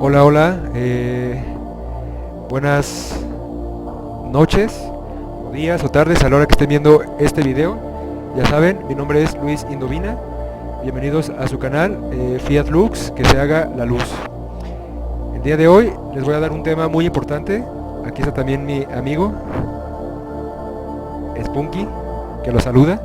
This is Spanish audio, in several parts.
Hola, hola, buenas noches, o días o tardes a la hora que estén viendo este video. Ya saben, mi nombre es Luis Indovina. Bienvenidos a su canal Fiat Lux, que se haga la luz. El día de hoy les voy a dar un tema muy importante. Aquí está también mi amigo Spunky, que lo saluda.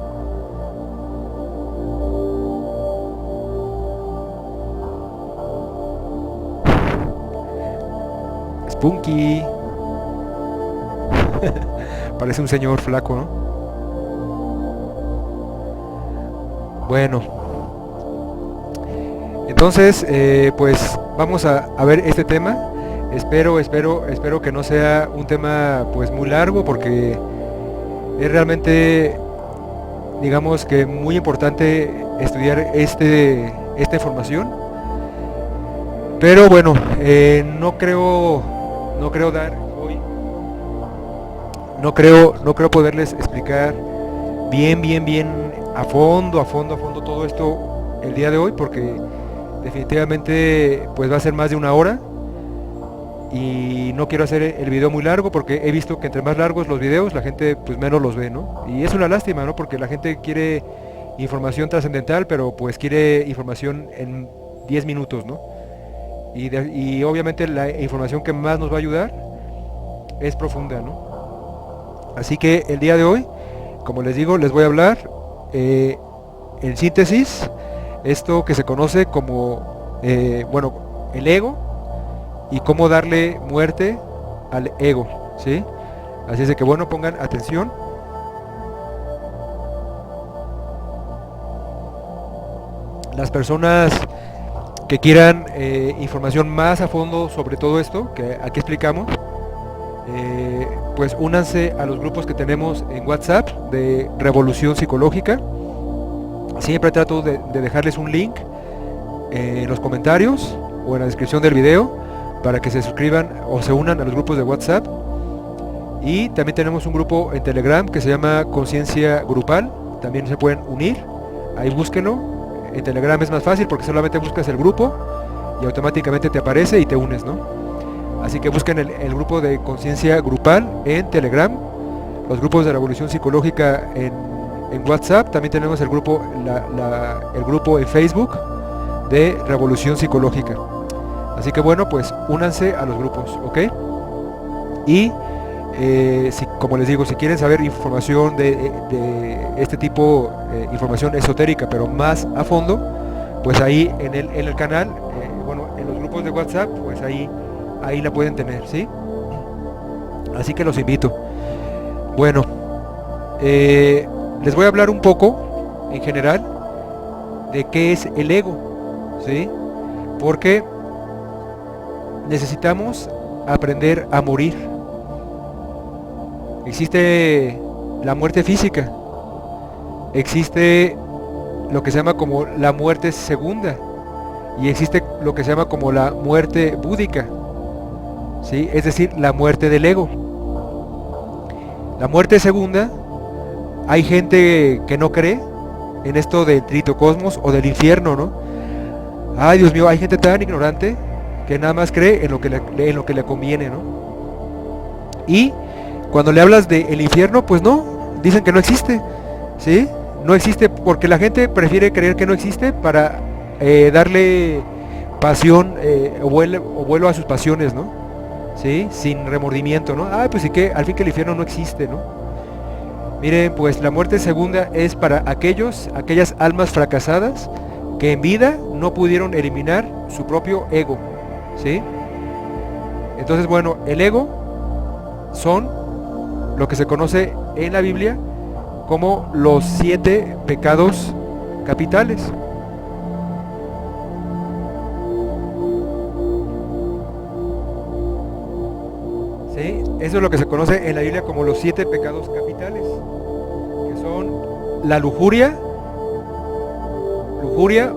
Spunky. Parece un señor flaco, ¿no? Bueno, entonces, pues vamos a ver este tema. Espero que no sea un tema pues muy largo, porque es realmente, digamos que muy importante estudiar esta información. Pero bueno, no creo dar hoy, no creo poderles explicar bien a fondo todo esto el día de hoy, porque definitivamente pues va a ser más de una hora y no quiero hacer el video muy largo, porque he visto que entre más largos los videos la gente pues menos los ve, ¿no? Y es una lástima, ¿no? Porque la gente quiere información trascendental, pero pues quiere información en 10 minutos, ¿no? Y obviamente la información que más nos va a ayudar es profunda, ¿no? Así que el día de hoy, como les digo, les voy a hablar en síntesis, esto que se conoce como, bueno, el ego, y cómo darle muerte al ego, ¿sí? Así es de que, bueno, pongan atención. Las personas que quieran información más a fondo sobre todo esto que aquí explicamos, pues únanse a los grupos que tenemos en WhatsApp de Revolución Psicológica. Siempre trato de dejarles un link en los comentarios o en la descripción del video para que se suscriban o se unan a los grupos de WhatsApp. Y también tenemos un grupo en Telegram que se llama Conciencia Grupal. También se pueden unir, ahí búsquenlo. En Telegram es más fácil porque solamente buscas el grupo y automáticamente te aparece y te unes, ¿no? Así que busquen el grupo de Conciencia Grupal en Telegram, los grupos de Revolución Psicológica en WhatsApp. También tenemos el grupo, el grupo en Facebook de Revolución Psicológica. Así que bueno, pues únanse a los grupos, ¿ok? Y como les digo, si quieren saber información de este tipo, información esotérica pero más a fondo, pues ahí en el canal, bueno, en los grupos de WhatsApp, pues ahí la pueden tener, ¿sí? Así que los invito. Bueno, les voy a hablar un poco en general de qué es el ego, ¿sí? Porque necesitamos aprender a morir. Existe la muerte física, existe lo que se llama como la muerte segunda, y existe lo que se llama como la muerte búdica, ¿sí? Es decir, la muerte del ego. La muerte segunda, hay gente que no cree en esto del tritocosmos o del infierno, ¿no? Ay, Dios mío, hay gente tan ignorante que nada más cree en lo que le conviene, ¿no? Y cuando le hablas del infierno, pues no, dicen que no existe, ¿sí? No existe porque la gente prefiere creer que no existe para darle pasión o vuelo a sus pasiones, ¿no? ¿Sí? Sin remordimiento, ¿no? Ah, pues sí, que al fin que el infierno no existe, ¿no? Miren, pues la muerte segunda es para aquellas almas fracasadas que en vida no pudieron eliminar su propio ego, ¿sí? Entonces, bueno, el ego son lo que se conoce en la Biblia como los 7 pecados capitales. ¿Sí? Eso es lo que se conoce en la Biblia como los 7 pecados capitales, que son la lujuria,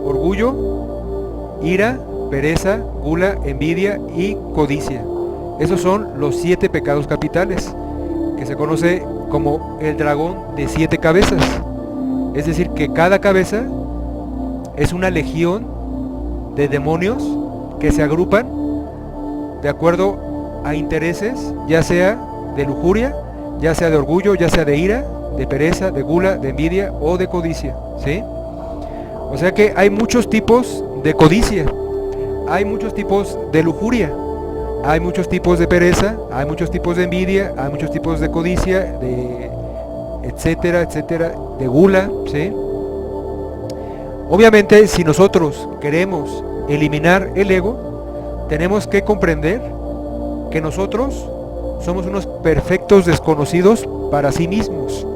orgullo, ira, pereza, gula, envidia y codicia. Esos son los 7 pecados capitales, que se conoce como el dragón de 7 cabezas. Es decir, que cada cabeza es una legión de demonios que se agrupan de acuerdo a intereses, ya sea de lujuria, ya sea de orgullo, ya sea de ira, de pereza, de gula, de envidia o de codicia, ¿sí? O sea que hay muchos tipos de codicia, hay muchos tipos de lujuria, hay muchos tipos de pereza, hay muchos tipos de envidia, hay muchos tipos de codicia, de etcétera, etcétera, de gula, ¿sí? Obviamente, si nosotros queremos eliminar el ego, tenemos que comprender que nosotros somos unos perfectos desconocidos para sí mismos.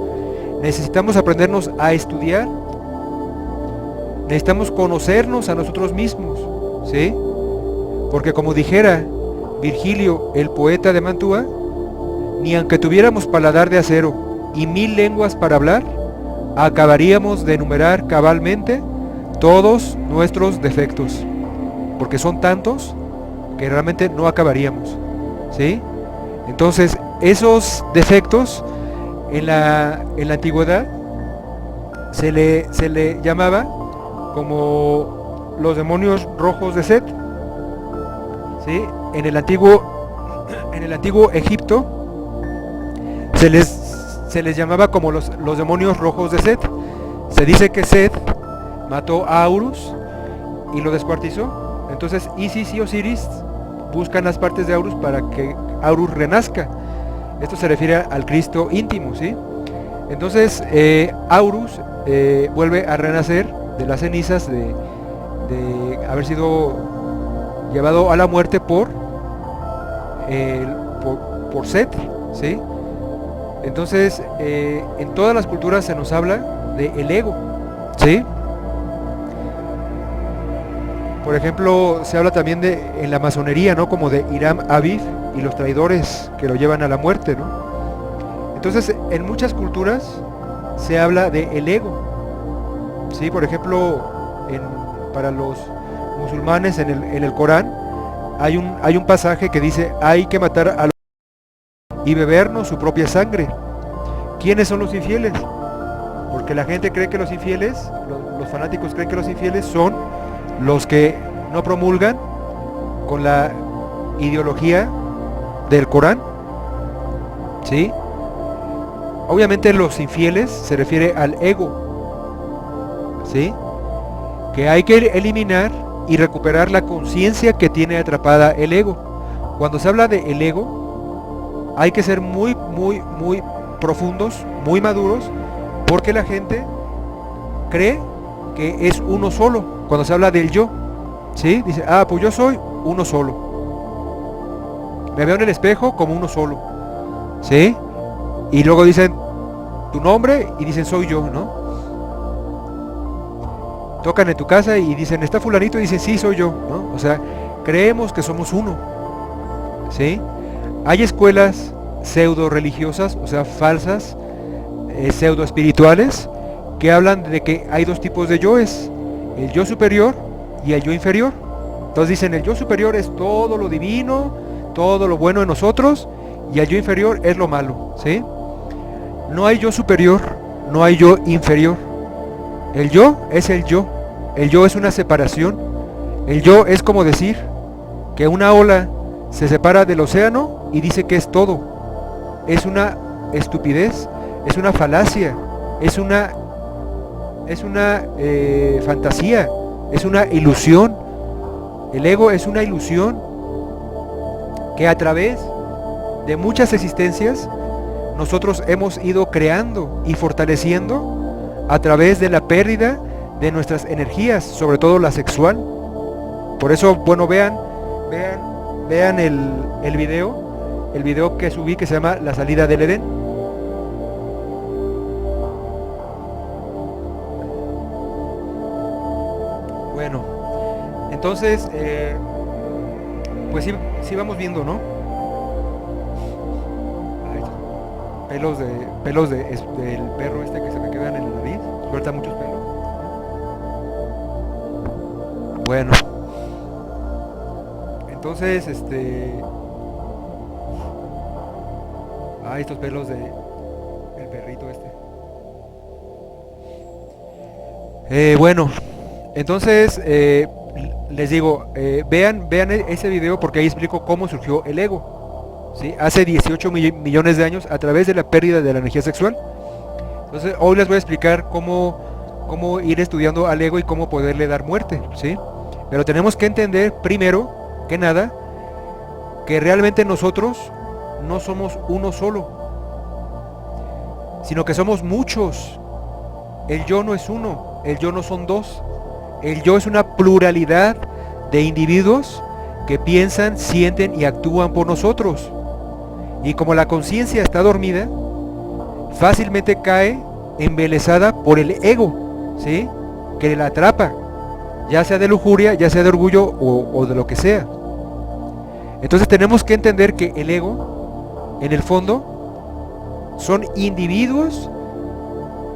Necesitamos aprendernos a estudiar, necesitamos conocernos a nosotros mismos, ¿sí? Porque como dijera Virgilio, el poeta de Mantua, ni aunque tuviéramos paladar de acero y 1000 lenguas para hablar, acabaríamos de enumerar cabalmente todos nuestros defectos, porque son tantos que realmente no acabaríamos, ¿sí? Entonces, esos defectos en la antigüedad se le llamaba como los demonios rojos de Set, ¿sí? En el antiguo Egipto se les llamaba como los demonios rojos de Set. Se dice que Set mató a Horus y lo descuartizó. Entonces Isis y Osiris buscan las partes de Horus para que Horus renazca. Esto se refiere al Cristo íntimo, ¿sí? Entonces Horus vuelve a renacer de las cenizas de haber sido llevado a la muerte por Set, ¿sí? Entonces en todas las culturas se nos habla del ego, ¿sí? Por ejemplo, se habla también en la masonería, ¿no? Como de Hiram Abiff y los traidores que lo llevan a la muerte, ¿no? Entonces, en muchas culturas se habla del ego, ¿sí? Por ejemplo, para los musulmanes en el Corán hay un pasaje que dice: hay que matar a los y bebernos su propia sangre. ¿Quiénes son los infieles? Porque la gente cree que los infieles, los fanáticos creen que los infieles son los que no promulgan con la ideología del Corán, ¿sí? Obviamente los infieles se refiere al ego, ¿sí? Que hay que eliminar y recuperar la conciencia que tiene atrapada el ego. Cuando se habla de el ego, hay que ser muy, muy, muy profundos, muy maduros, porque la gente cree que es uno solo. Cuando se habla del yo, ¿sí? Dice: ah, pues yo soy uno solo. Me veo en el espejo como uno solo, ¿sí? Y luego dicen tu nombre y dicen: soy yo, ¿no? Tocan en tu casa y dicen: ¿está fulanito? Y dicen: sí, soy yo, ¿no? O sea, creemos que somos uno, ¿sí? Hay escuelas pseudo religiosas, o sea, falsas, pseudo espirituales, que hablan de que hay dos tipos de yoes: el yo superior y el yo inferior. Entonces dicen: el yo superior es todo lo divino, todo lo bueno en nosotros, y el yo inferior es lo malo, ¿sí? No hay yo superior, no hay yo inferior. El yo es el yo. El yo es una separación. El yo es como decir que una ola se separa del océano y dice que es todo. Es una estupidez, es una falacia, es una fantasía, es una ilusión. El ego es una ilusión que a través de muchas existencias nosotros hemos ido creando y fortaleciendo a través de la pérdida de nuestras energías, sobre todo la sexual. Por eso, bueno, vean el video que subí, que se llama La salida del Edén. Bueno, entonces pues sí vamos viendo, ¿no? Pelos del perro este que se me quedan en la nariz, suelta muchos pelos. Bueno, entonces estos pelos del perrito este. Bueno, entonces les digo, vean ese video porque ahí explico cómo surgió el ego, ¿sí? Hace 18 millones de años a través de la pérdida de la energía sexual. Entonces hoy les voy a explicar cómo ir estudiando al ego y cómo poderle dar muerte, ¿sí? Pero tenemos que entender primero que nada que realmente nosotros no somos uno solo, sino que somos muchos. El yo no es uno, el yo no son dos. El yo es una pluralidad de individuos que piensan, sienten y actúan por nosotros. Y como la conciencia está dormida, fácilmente cae embelesada por el ego, ¿sí? Que la atrapa, ya sea de lujuria, ya sea de orgullo o de lo que sea. Entonces tenemos que entender que el ego, en el fondo, son individuos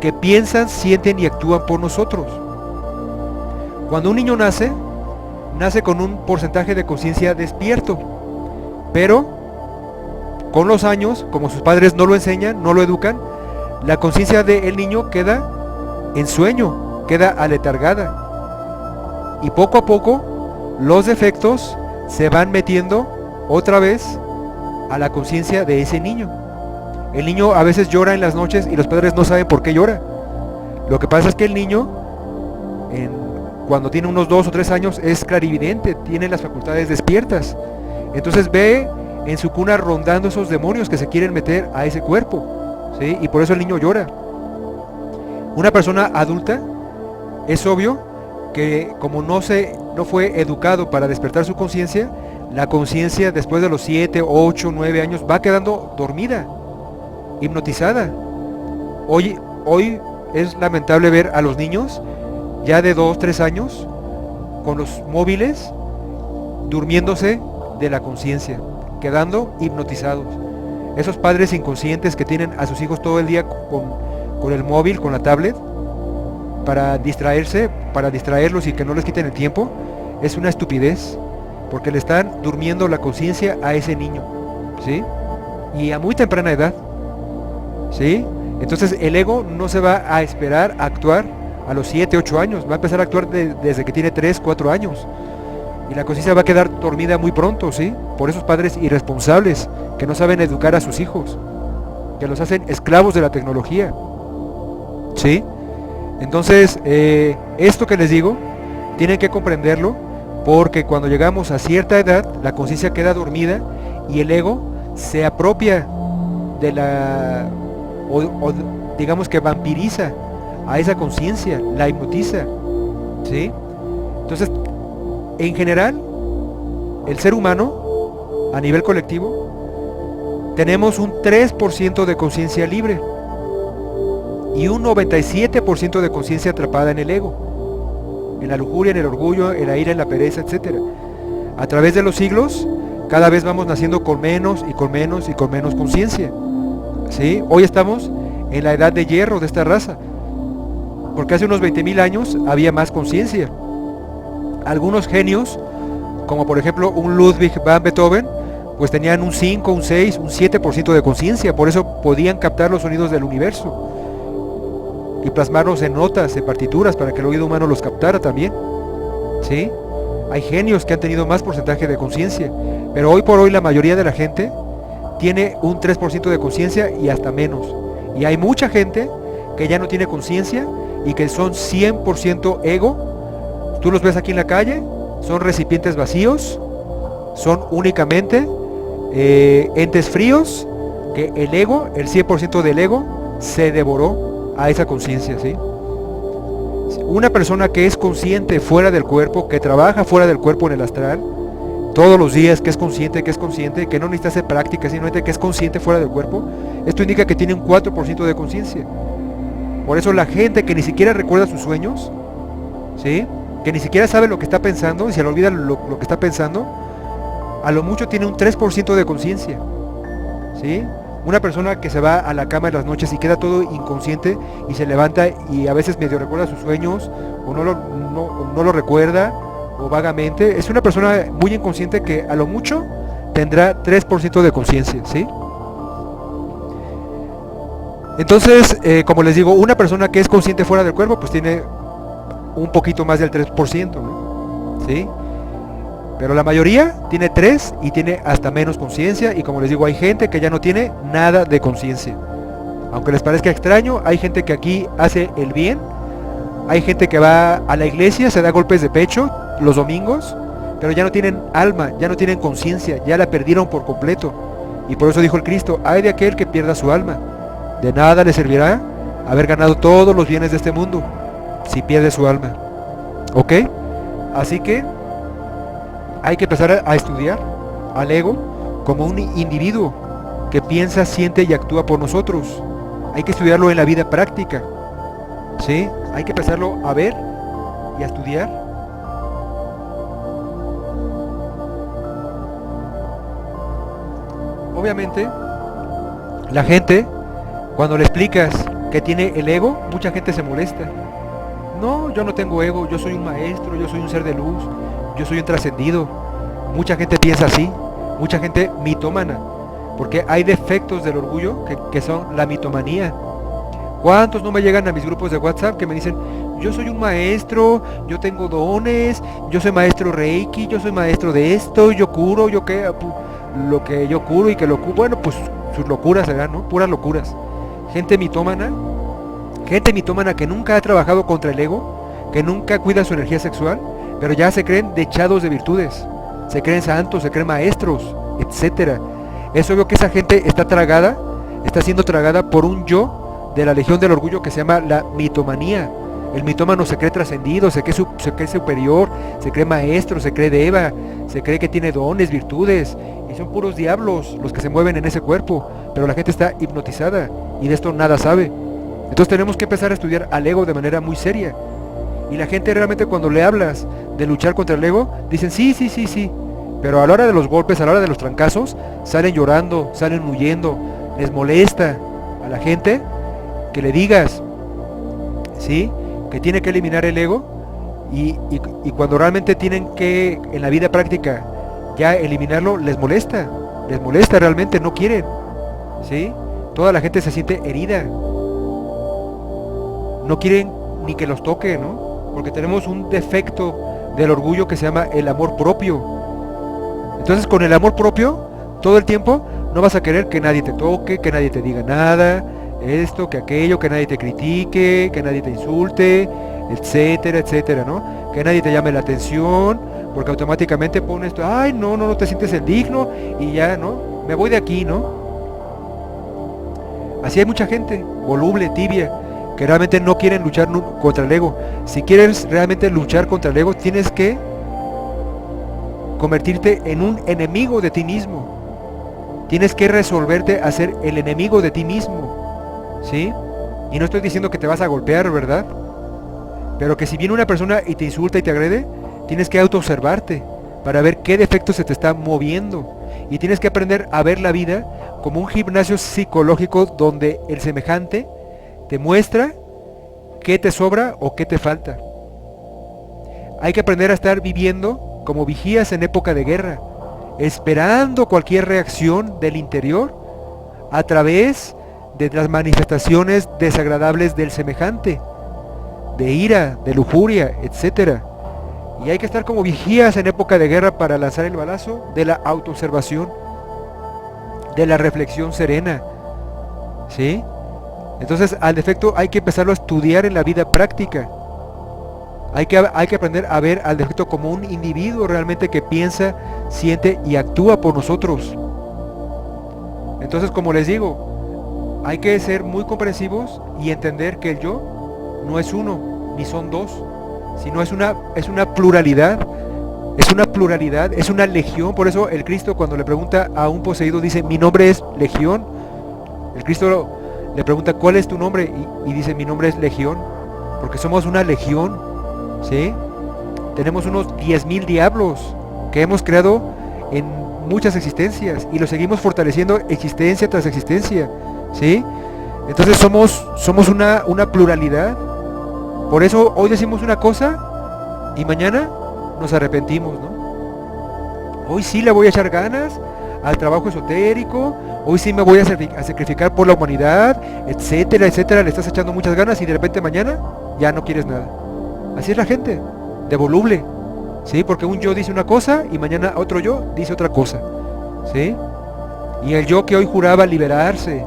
que piensan, sienten y actúan por nosotros. Cuando un niño nace con un porcentaje de conciencia despierto, pero con los años, como sus padres no lo enseñan, no lo educan, la conciencia del niño queda en sueño, queda aletargada. Y poco a poco los defectos se van metiendo otra vez a la conciencia de ese niño. El niño a veces llora en las noches y los padres no saben por qué llora. Lo que pasa es que el niño, cuando tiene unos 2 o 3 años, es clarividente, tiene las facultades despiertas. Entonces ve en su cuna rondando esos demonios que se quieren meter a ese cuerpo, ¿sí? Y por eso el niño llora. Una persona adulta, es obvio que como no fue educado para despertar su conciencia, la conciencia después de los 7, 8, 9 años va quedando dormida, hipnotizada. Hoy es lamentable ver a los niños ya de 2, 3 años con los móviles durmiéndose de la conciencia, quedando hipnotizados. Esos padres inconscientes que tienen a sus hijos todo el día con el móvil, con la tablet, para distraerlos y que no les quiten el tiempo, es una estupidez, porque le están durmiendo la conciencia a ese niño, ¿sí? Y a muy temprana edad, ¿sí? Entonces el ego no se va a esperar a actuar a los 7, 8 años, va a empezar a actuar desde que tiene 3, 4 años. Y la conciencia va a quedar dormida muy pronto, ¿sí? Por esos padres irresponsables que no saben educar a sus hijos, que los hacen esclavos de la tecnología, ¿sí? Entonces, esto que les digo, tienen que comprenderlo, porque cuando llegamos a cierta edad, la conciencia queda dormida y el ego se apropia de o digamos que vampiriza a esa conciencia, la hipnotiza, ¿sí? Entonces, en general, el ser humano, a nivel colectivo, tenemos un 3% de conciencia libre y un 97% de conciencia atrapada en el ego, en la lujuria, en el orgullo, en la ira, en la pereza, etc. A través de los siglos, cada vez vamos naciendo con menos y con menos y con menos conciencia, ¿sí? Hoy estamos en la edad de hierro de esta raza, porque hace unos 20.000 años había más conciencia. Algunos genios, como por ejemplo un Ludwig van Beethoven, pues tenían un 5, un 6, un 7% de conciencia, por eso podían captar los sonidos del universo y plasmarlos en notas, en partituras, para que el oído humano los captara también, ¿sí? Hay genios que han tenido más porcentaje de conciencia, pero hoy por hoy la mayoría de la gente tiene un 3% de conciencia y hasta menos. Y hay mucha gente que ya no tiene conciencia y que son 100% ego. Tú los ves aquí en la calle, son recipientes vacíos, son únicamente entes fríos, que el ego, el 100% del ego, se devoró a esa conciencia, ¿sí? Una persona que es consciente fuera del cuerpo, que trabaja fuera del cuerpo en el astral, todos los días, que es consciente, que no necesita hacer prácticas, sino que es consciente fuera del cuerpo, esto indica que tiene un 4% de conciencia. Por eso la gente que ni siquiera recuerda sus sueños, ¿sí?, que ni siquiera sabe lo que está pensando y se le olvida lo que está pensando, a lo mucho tiene un 3% de conciencia, ¿sí? Una persona que se va a la cama en las noches y queda todo inconsciente y se levanta y a veces medio recuerda sus sueños o no lo recuerda o vagamente, es una persona muy inconsciente que a lo mucho tendrá 3% de conciencia, ¿sí? Entonces, como les digo, una persona que es consciente fuera del cuerpo pues tiene un poquito más del 3%, ¿no? ¿sí? Pero la mayoría tiene 3 y tiene hasta menos conciencia, y como les digo, hay gente que ya no tiene nada de conciencia. Aunque les parezca extraño, hay gente que aquí hace el bien, hay gente que va a la iglesia, se da golpes de pecho los domingos, pero ya no tienen alma, ya no tienen conciencia, ya la perdieron por completo. Y por eso dijo el Cristo, ay de aquel que pierda su alma, de nada le servirá haber ganado todos los bienes de este mundo si pierde su alma. ¿Ok? Así que hay que empezar a estudiar al ego como un individuo que piensa, siente y actúa por nosotros. Hay que estudiarlo en la vida práctica, ¿sí? Hay que empezarlo a ver y a estudiar. Obviamente, la gente, cuando le explicas que tiene el ego, mucha gente se molesta. No, yo no tengo ego, yo soy un maestro, yo soy un ser de luz, yo soy un trascendido. Mucha gente piensa así, mucha gente mitómana, porque hay defectos del orgullo que son la mitomanía. ¿Cuántos no me llegan a mis grupos de WhatsApp que me dicen, yo soy un maestro, yo tengo dones, yo soy maestro Reiki, yo soy maestro de esto, yo curo, yo qué, lo que yo curo y que lo curo? Bueno, pues sus locuras serán, ¿no? Puras locuras. Gente mitómana que nunca ha trabajado contra el ego, que nunca cuida su energía sexual, pero ya se creen dechados de virtudes, se creen santos, se creen maestros, etcétera. Es obvio que esa gente está siendo tragada por un yo de la legión del orgullo que se llama la mitomanía. El mitómano se cree trascendido, se cree superior, se cree maestro, se cree deva, se cree que tiene dones, virtudes, y son puros diablos los que se mueven en ese cuerpo, pero la gente está hipnotizada y de esto nada sabe. Entonces tenemos que empezar a estudiar al ego de manera muy seria. Y la gente realmente, cuando le hablas de luchar contra el ego, dicen sí, sí, sí, sí, pero a la hora de los golpes, a la hora de los trancazos, salen llorando, salen huyendo. Les molesta a la gente que le digas, ¿sí?, que tiene que eliminar el ego, y cuando realmente tienen que, en la vida práctica, ya eliminarlo, les molesta realmente, no quieren, ¿sí? Toda la gente se siente herida, no quieren ni que los toque, ¿no? Porque tenemos un defecto del orgullo que se llama el amor propio. Entonces, con el amor propio, todo el tiempo no vas a querer que nadie te toque, que nadie te diga nada, esto, que aquello, que nadie te critique, que nadie te insulte, etcétera, etcétera, ¿no? Que nadie te llame la atención, porque automáticamente pones esto, ay, no te sientes el digno, y ya, ¿no? Me voy de aquí, ¿no? Así hay mucha gente, voluble, tibia, que realmente no quieren luchar contra el ego. Si quieres realmente luchar contra el ego, tienes que convertirte en un enemigo de ti mismo. Tienes que resolverte a ser el enemigo de ti mismo, ¿sí? Y no estoy diciendo que te vas a golpear, ¿verdad? Pero que si viene una persona y te insulta y te agrede, tienes que autoobservarte para ver qué defectos se te están moviendo. Y tienes que aprender a ver la vida como un gimnasio psicológico donde el semejante te muestra qué te sobra o qué te falta. Hay que aprender a estar viviendo como vigías en época de guerra, esperando cualquier reacción del interior a través de las manifestaciones desagradables del semejante, de ira, de lujuria, etcétera. Y hay que estar como vigías en época de guerra para lanzar el balazo de la autoobservación, de la reflexión serena, ¿sí? Entonces, al defecto hay que empezarlo a estudiar en la vida práctica. Hay que aprender a ver al defecto como un individuo realmente que piensa, siente y actúa por nosotros. Entonces, como les digo, hay que ser muy comprensivos y entender que el yo no es uno, ni son dos, sino es una pluralidad, es una legión. Por eso el Cristo, cuando le pregunta a un poseído, dice, mi nombre es Legión. El Cristo le pregunta, ¿cuál es tu nombre? Y dice, mi nombre es Legión, porque somos una legión, ¿sí? Tenemos unos 10,000 diablos que hemos creado en muchas existencias y los seguimos fortaleciendo existencia tras existencia, ¿sí? Entonces somos una pluralidad. Por eso hoy decimos una cosa y mañana nos arrepentimos, ¿no? Hoy sí le voy a echar ganas al trabajo esotérico, hoy sí me voy a sacrificar por la humanidad, etcétera, etcétera. Le estás echando muchas ganas y de repente mañana ya no quieres nada. Así es la gente, de voluble, ¿sí? Porque un yo dice una cosa y mañana otro yo dice otra cosa, ¿sí? Y el yo que hoy juraba liberarse,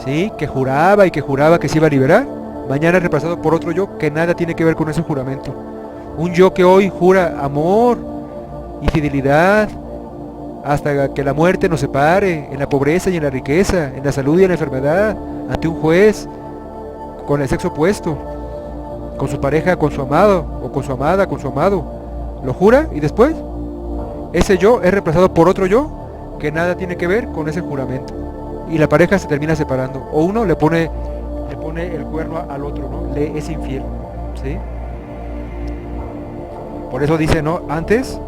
¿sí? Que juraba y que juraba que se iba a liberar, mañana es reemplazado por otro yo que nada tiene que ver con ese juramento. Un yo que hoy jura amor y fidelidad hasta que la muerte nos separe, en la pobreza y en la riqueza, en la salud y en la enfermedad, ante un juez, con el sexo opuesto, con su pareja, con su amado, o con su amada, con su amado. Lo jura y después ese yo es reemplazado por otro yo que nada tiene que ver con ese juramento. Y la pareja se termina separando. O uno le pone el cuerno al otro, ¿no? Le es infiel, ¿sí? Por eso dice, ¿no? Antes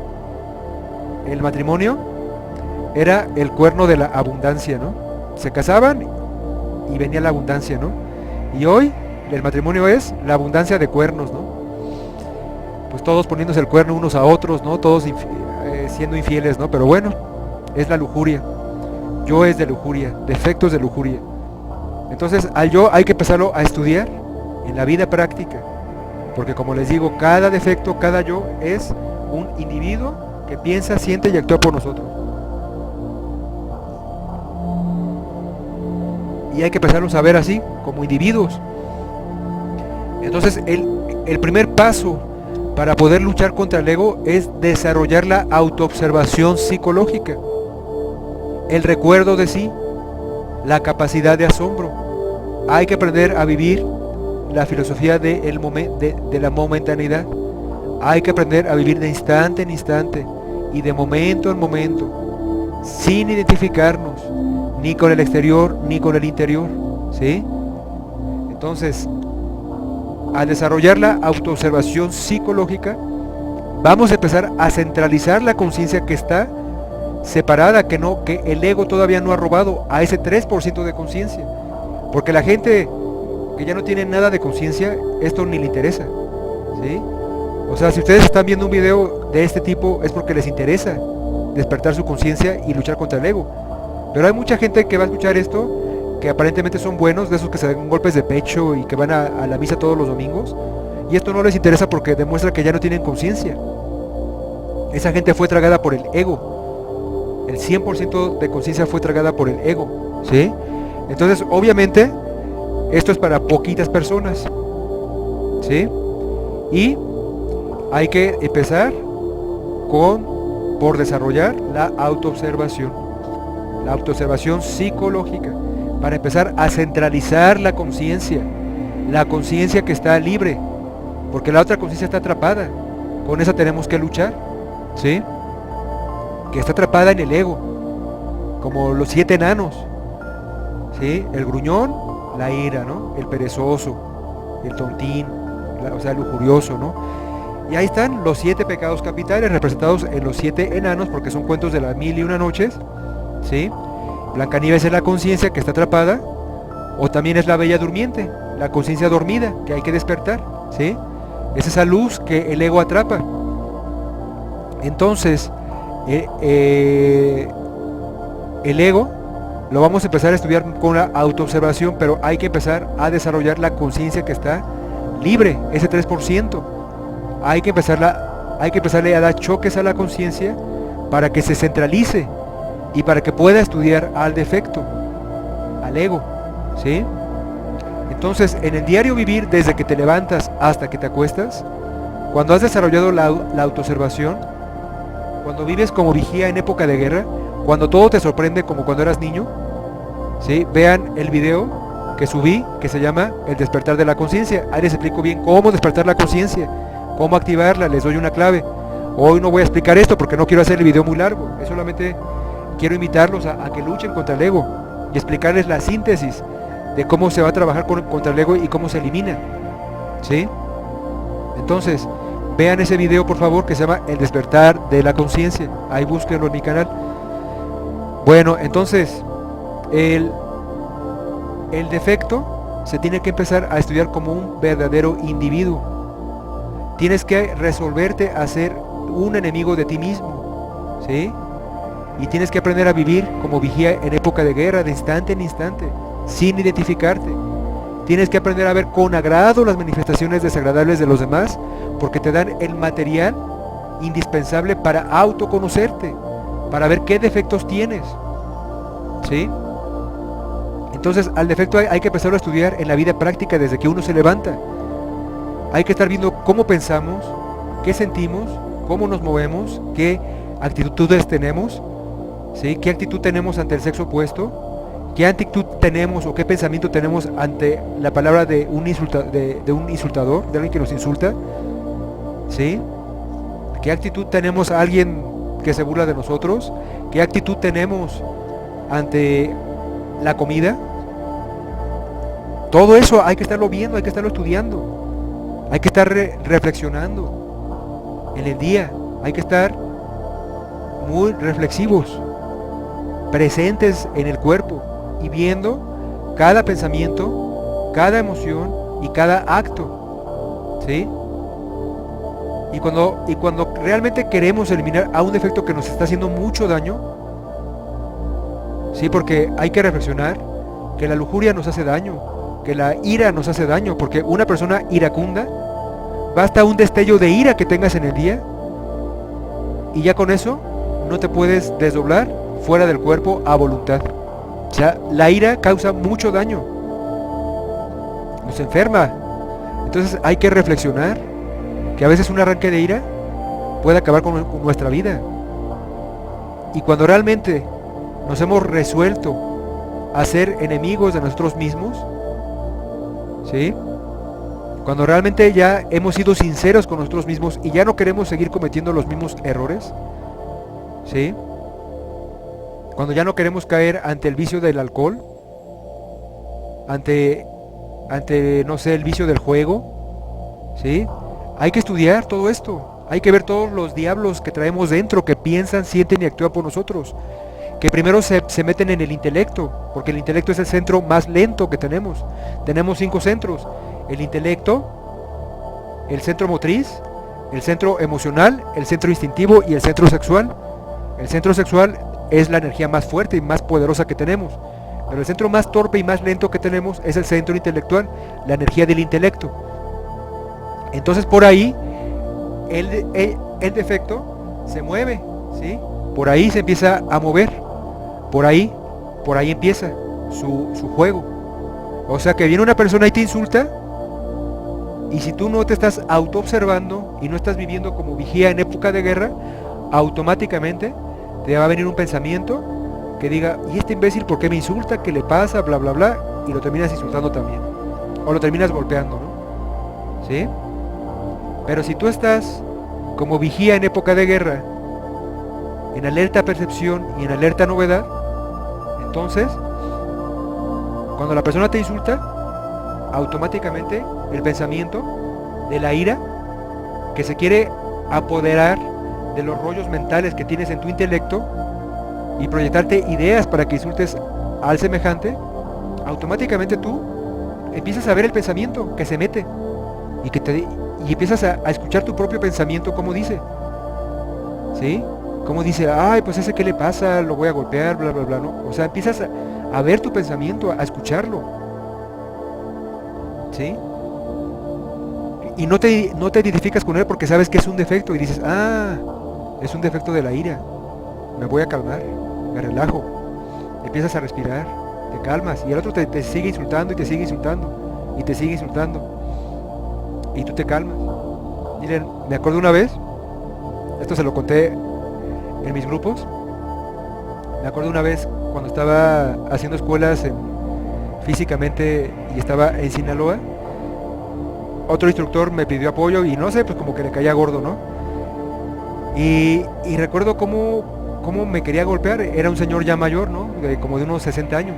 el matrimonio era el cuerno de la abundancia, ¿no? Se casaban y venía la abundancia, ¿no? Y hoy el matrimonio es la abundancia de cuernos, ¿no? Pues todos poniéndose el cuerno unos a otros, ¿no? Todos siendo infieles, ¿no? Pero bueno, es la lujuria. Yo es de lujuria, defectos de lujuria. Entonces al yo hay que empezarlo a estudiar en la vida práctica. Porque como les digo, cada defecto, cada yo es un individuo que piensa, siente y actúa por nosotros. Y hay que empezarlos a ver así, como individuos. Entonces el primer paso para poder luchar contra el ego es desarrollar la autoobservación psicológica, el recuerdo de sí, la capacidad de asombro. Hay que aprender a vivir la filosofía de la momentaneidad. Hay que aprender a vivir de instante en instante y de momento en momento, sin identificarnos ni con el exterior ni con el interior, ¿sí? Entonces, al desarrollar la autoobservación psicológica, vamos a empezar a centralizar la conciencia que está separada, que el ego todavía no ha robado a ese 3% de conciencia. Porque la gente que ya no tiene nada de conciencia, esto ni le interesa, ¿sí? O sea, si ustedes están viendo un video de este tipo, es porque les interesa despertar su conciencia y luchar contra el ego. Pero hay mucha gente que va a escuchar esto, que aparentemente son buenos, de esos que se dan golpes de pecho y que van a la misa todos los domingos, y esto no les interesa porque demuestra que ya no tienen conciencia. Esa gente fue tragada por el ego. El 100% de conciencia fue tragada por el ego, ¿sí? Entonces, obviamente, esto es para poquitas personas, ¿sí? Y hay que empezar por desarrollar la autoobservación psicológica, para empezar a centralizar la conciencia que está libre, porque la otra conciencia está atrapada. Con esa tenemos que luchar, ¿sí? Que está atrapada en el ego, como los 7 enanos, ¿sí? El gruñón, la ira, ¿no? El perezoso, el tontín, o sea, el lujurioso, ¿no? Y ahí están los 7 pecados capitales representados en los 7 enanos, porque son cuentos de las 1001 noches, ¿sí? Blancanieves es la conciencia que está atrapada, o también es la bella durmiente, la conciencia dormida que hay que despertar, ¿sí? Es esa luz que el ego atrapa. Entonces, el ego lo vamos a empezar a estudiar con la autoobservación, pero hay que empezar a desarrollar la conciencia que está libre, ese 3%. Hay que empezarle a dar choques a la conciencia para que se centralice y para que pueda estudiar al defecto, al ego, ¿sí? Entonces, en el diario vivir, desde que te levantas hasta que te acuestas, cuando has desarrollado la autoobservación, cuando vives como vigía en época de guerra, cuando todo te sorprende como cuando eras niño, ¿sí? Vean el video que subí, que se llama El despertar de la conciencia. Ahí les explico bien cómo despertar la conciencia, cómo activarla, les doy una clave. Hoy no voy a explicar esto porque no quiero hacer el video muy largo, es solamente quiero invitarlos a que luchen contra el ego y explicarles la síntesis de cómo se va a trabajar contra el ego y cómo se elimina, ¿sí? Entonces, vean ese video por favor, que se llama El despertar de la conciencia. Ahí búsquenlo en mi canal. Bueno, entonces el defecto se tiene que empezar a estudiar como un verdadero individuo. Tienes que resolverte a ser un enemigo de ti mismo, ¿sí? Y tienes que aprender a vivir como vigía en época de guerra, de instante en instante, sin identificarte. Tienes que aprender a ver con agrado las manifestaciones desagradables de los demás, porque te dan el material indispensable para autoconocerte, para ver qué defectos tienes, ¿sí? Entonces al defecto hay que empezar a estudiar en la vida práctica desde que uno se levanta. Hay que estar viendo cómo pensamos, qué sentimos, cómo nos movemos, qué actitudes tenemos, ¿sí? ¿Qué actitud tenemos ante el sexo opuesto? ¿Qué actitud tenemos o qué pensamiento tenemos ante la palabra de un insultador, de alguien que nos insulta? ¿Sí? ¿Qué actitud tenemos a alguien que se burla de nosotros? ¿Qué actitud tenemos ante la comida? Todo eso hay que estarlo viendo, hay que estarlo estudiando, hay que estar reflexionando en el día, hay que estar muy reflexivos, presentes en el cuerpo y viendo cada pensamiento, cada emoción y cada acto, ¿sí? Y cuando realmente queremos eliminar a un defecto que nos está haciendo mucho daño, ¿sí? Porque hay que reflexionar que la lujuria nos hace daño, que la ira nos hace daño, porque una persona iracunda, basta un destello de ira que tengas en el día y ya con eso no te puedes desdoblar fuera del cuerpo a voluntad. O sea, la ira causa mucho daño, nos enferma. Entonces hay que reflexionar que a veces un arranque de ira puede acabar con nuestra vida. Y cuando realmente nos hemos resuelto a ser enemigos de nosotros mismos, ¿sí? Cuando realmente ya hemos sido sinceros con nosotros mismos y ya no queremos seguir cometiendo los mismos errores, ¿sí? Cuando ya no queremos caer ante el vicio del alcohol, ante no sé, el vicio del juego, ¿sí? Hay que estudiar todo esto, hay que ver todos los diablos que traemos dentro, que piensan, sienten y actúan por nosotros, que primero se meten en el intelecto, porque el intelecto es el centro más lento que tenemos. Tenemos 5 centros: el intelecto, el centro motriz, el centro emocional, el centro instintivo y el centro sexual. El centro sexual es la energía más fuerte y más poderosa que tenemos, pero el centro más torpe y más lento que tenemos es el centro intelectual, la energía del intelecto. Entonces por ahí el defecto se mueve, ¿sí? Por ahí se empieza a mover, por ahí empieza su juego. O sea que viene una persona y te insulta, y si tú no te estás autoobservando y no estás viviendo como vigía en época de guerra, automáticamente te va a venir un pensamiento que diga: ¿y este imbécil por qué me insulta? ¿Qué le pasa? Bla bla bla, y lo terminas insultando también, o lo terminas golpeando, ¿no? ¿Sí? Pero si tú estás como vigía en época de guerra, en alerta percepción y en alerta novedad, entonces cuando la persona te insulta, automáticamente el pensamiento de la ira, que se quiere apoderar de los rollos mentales que tienes en tu intelecto y proyectarte ideas para que insultes al semejante, automáticamente tú empiezas a ver el pensamiento que se mete y empiezas a escuchar tu propio pensamiento, como dice, ¿sí? Como dice: ay, pues ese qué le pasa, lo voy a golpear, bla bla bla, ¿no? O sea, empiezas a ver tu pensamiento, a escucharlo, ¿sí? Y no te identificas con él porque sabes que es un defecto y dices: ah, es un defecto de la ira, me voy a calmar, me relajo, empiezas a respirar, te calmas, y el otro te sigue insultando y te sigue insultando y te sigue insultando, y tú te calmas. Miren, me acuerdo una vez, esto se lo conté en mis grupos, me acuerdo una vez cuando estaba haciendo escuelas físicamente y estaba en Sinaloa, otro instructor me pidió apoyo y no sé, pues como que le caía gordo, ¿no? Y recuerdo cómo me quería golpear. Era un señor ya mayor, ¿no? Como de unos 60 años.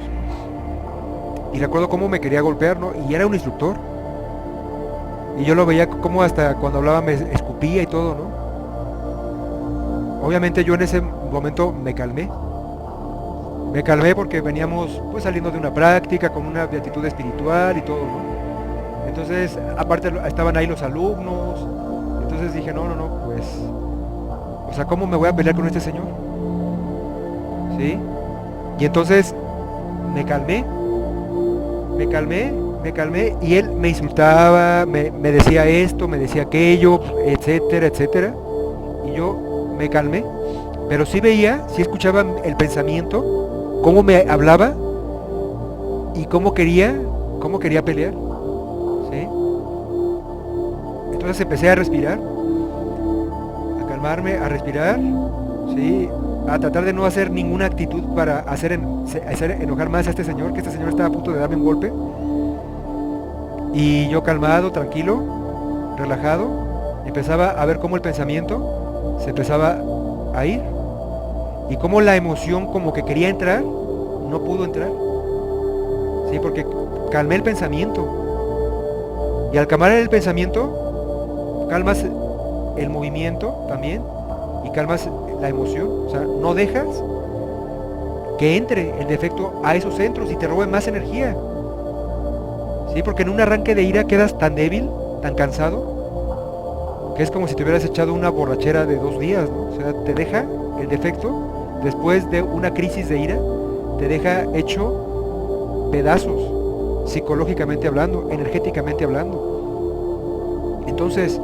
Y recuerdo cómo me quería golpear, ¿no? Y era un instructor. Y yo lo veía como hasta cuando hablaba me escupía y todo, ¿no? Obviamente yo en ese momento me calmé. Me calmé porque veníamos pues saliendo de una práctica con una beatitud espiritual y todo, ¿no? Entonces, aparte estaban ahí los alumnos. Entonces dije: no, pues, o sea, ¿cómo me voy a pelear con este señor? ¿Sí? Y entonces me calmé, y él me insultaba, me decía esto, me decía aquello, etcétera, etcétera. Y me calmé, pero sí veía, sí escuchaba el pensamiento, cómo me hablaba y cómo quería pelear, ¿sí? Entonces empecé a respirar, a calmarme, a respirar, ¿sí? A tratar de no hacer ninguna actitud para hacer enojar más a este señor, que este señor estaba a punto de darme un golpe. Y yo calmado, tranquilo, relajado, empezaba a ver cómo el pensamiento se empezaba a ir y cómo la emoción como que quería entrar, no pudo entrar, ¿sí? Porque calmé el pensamiento y al calmar el pensamiento calmas el movimiento también y calmas la emoción, o sea, no dejas que entre el defecto a esos centros y te robe más energía, ¿sí? Porque en un arranque de ira quedas tan débil, tan cansado, que es como si te hubieras echado una borrachera de 2 días, ¿no? O sea, te deja el defecto, después de una crisis de ira, te deja hecho pedazos, psicológicamente hablando, energéticamente hablando. Entonces,